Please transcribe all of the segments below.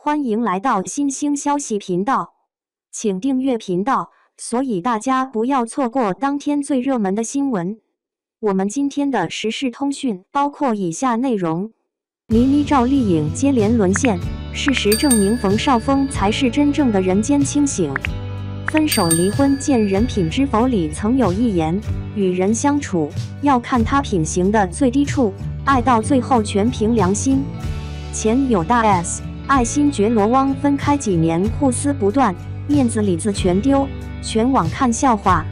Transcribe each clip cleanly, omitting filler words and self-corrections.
欢迎来到新兴消息频道，请订阅频道，所以大家不要错过当天最热门的新闻。我们今天的时事通讯包括以下内容：倪妮赵丽颖接连沦陷，事实证明冯绍峰才是真正的人间清醒。分手离婚见人品知否里曾有一言：与人相处要看他品行的最低处，爱到最后全凭良心。前有大 S、爱新觉罗汪分开几年互撕不断，面子里子全丢，全网看笑话。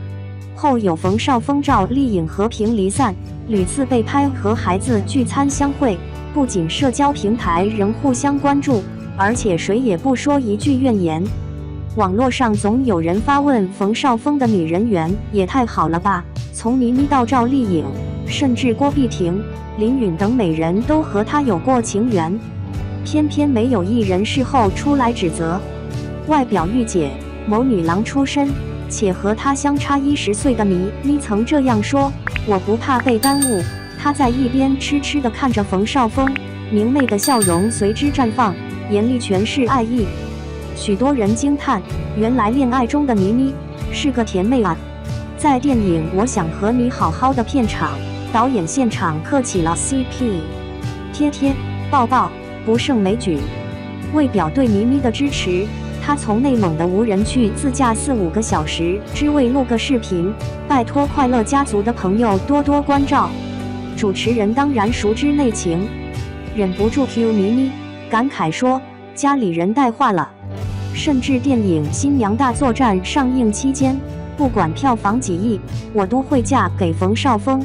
后有冯绍峰赵丽颖和平离散，屡次被拍和孩子聚餐相会，不仅社交平台仍互相关注，而且谁也不说一句怨言。网络上总有人发问冯绍峰的女人缘也太好了吧，从倪妮到赵丽颖，甚至郭碧婷、林允等美人都和他有过情缘，偏偏没有一人事后出来指责。外表御姐，某女郎出身，且和他相差10岁的倪妮曾这样说：我不怕被耽误。她在一边痴痴地看着冯绍峰，明媚的笑容随之绽放，眼里全是爱意。许多人惊叹，原来恋爱中的倪妮是个甜妹啊。在电影《我想和你好好的》片场，导演现场刻起了 CP， 贴贴抱抱不胜枚举。为表对倪妮的支持，他从内蒙的无人区自驾4-5个小时，只为录个视频，拜托快乐家族的朋友多多关照。主持人当然熟知内情，忍不住 Q 倪妮，感慨说家里人带坏了。甚至电影《新娘大作战》上映期间，不管票房几亿，我都会嫁给冯绍峰。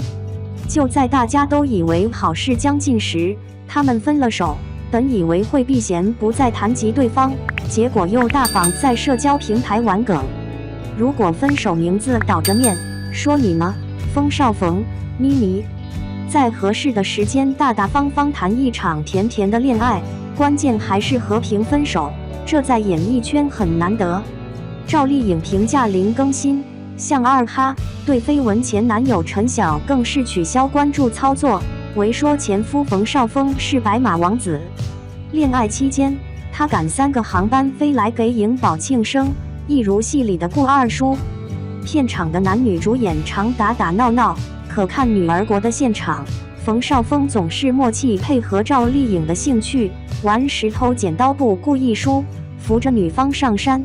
就在大家都以为好事将近时，他们分了手，本以为会避嫌不再谈及对方，结果又大方在社交平台玩梗。如果分手名字倒着念，说你呢，冯绍峰、妮妮，在合适的时间大大方方谈一场甜甜的恋爱，关键还是和平分手，这在演艺圈很难得。赵丽颖评价零更新，像二哈，对绯闻前男友陈晓更是取消关注操作，唯说前夫冯绍峰是白马王子。恋爱期间，他赶3个航班飞来给颖宝庆生，一如戏里的顾二叔。片场的男女主演常打打闹闹，可看女儿国的现场，冯绍峰总是默契配合赵丽颖的兴趣，玩石头剪刀布故意输，扶着女方上山。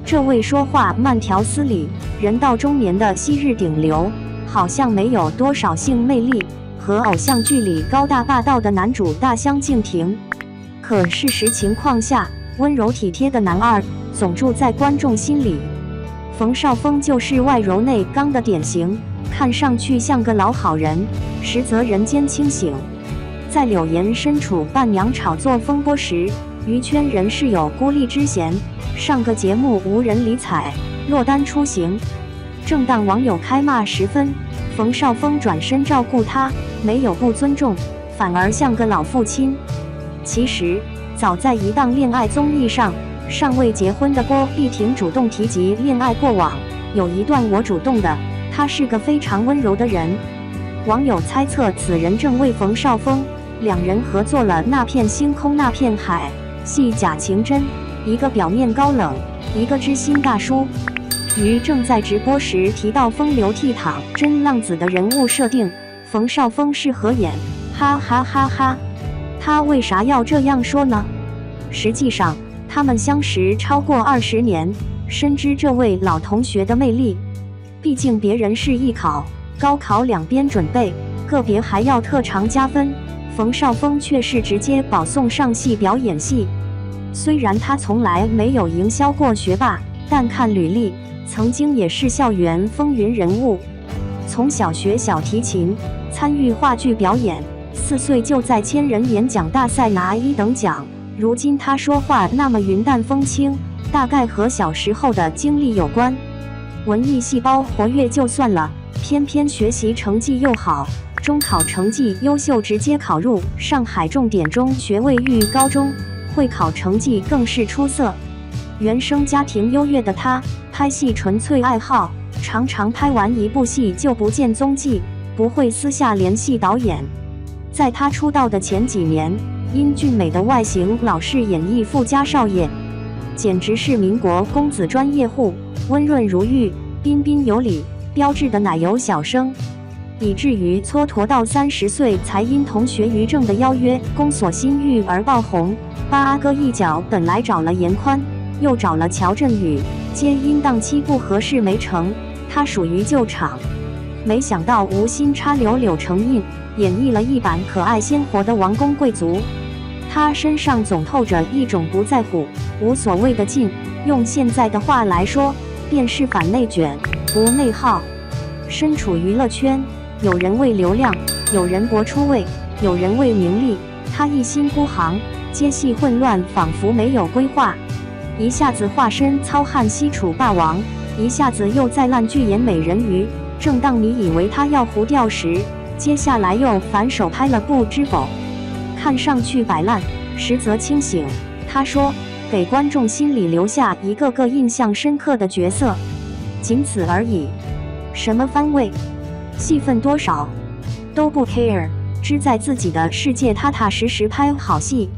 这位说话慢条斯理、人到中年的昔日顶流，好像没有多少性魅力，和偶像剧里高大霸道的男主大相径庭。可事实情况下，温柔体贴的男二总住在观众心里。冯绍峰就是外柔内刚的典型，看上去像个老好人，实则人间清醒。在柳岩身处伴娘炒作风波时，娱圈人士有孤立之嫌，上个节目无人理睬，落单出行。正当网友开骂时分，冯绍峰转身照顾她，没有不尊重，反而像个老父亲。其实早在一档恋爱综艺上，尚未结婚的郭碧婷主动提及恋爱过往，有一段我主动的，他是个非常温柔的人。网友猜测此人正为冯绍峰，两人合作了那片星空那片海，戏假情真，一个表面高冷，一个知心大叔。于正在直播时提到风流倜傥真浪子的人物设定，冯绍峰是合演，哈哈哈哈。他为啥要这样说呢？实际上他们相识超过20年，深知这位老同学的魅力。毕竟别人是艺考、高考两边准备，个别还要特长加分，冯绍峰却是直接保送上戏表演戏。虽然他从来没有营销过学霸，但看履历，曾经也是校园风云人物。从小学小提琴，参与话剧表演，4岁就在千人演讲大赛拿1等奖。如今他说话那么云淡风轻，大概和小时候的经历有关。文艺细胞活跃就算了，偏偏学习成绩又好，中考成绩优秀，直接考入上海重点中学卫浴高中，会考成绩更是出色。原生家庭优越的他，拍戏纯粹爱好，常常拍完一部戏就不见踪迹，不会私下联系导演。在他出道的前几年，因俊美的外形老是演绎富家少爷，简直是民国公子专业户，温润如玉，彬彬有礼，标致的奶油小生，以至于蹉跎到30岁才因同学于正的邀约宫锁心玉而爆红。八阿哥一角本来找了严宽，又找了乔振宇，皆因档期不合适没成，他属于救场。没想到无心插柳成荫，演绎了一版可爱鲜活的王公贵族。他身上总透着一种不在乎、无所谓的劲，用现在的话来说，便是反内卷，不内耗。身处娱乐圈，有人为流量，有人搏出位，有人为名利，他一心孤行，接戏混乱，仿佛没有规划。一下子化身糙汉西楚霸王，一下子又在烂剧演美人鱼。正当你以为他要糊掉时，接下来又反手拍了部《知否》，看上去摆烂，实则清醒。他说，给观众心里留下一个个印象深刻的角色，仅此而已。什么番位、戏份多少都不 care， 只在自己的世界踏踏实实拍好戏。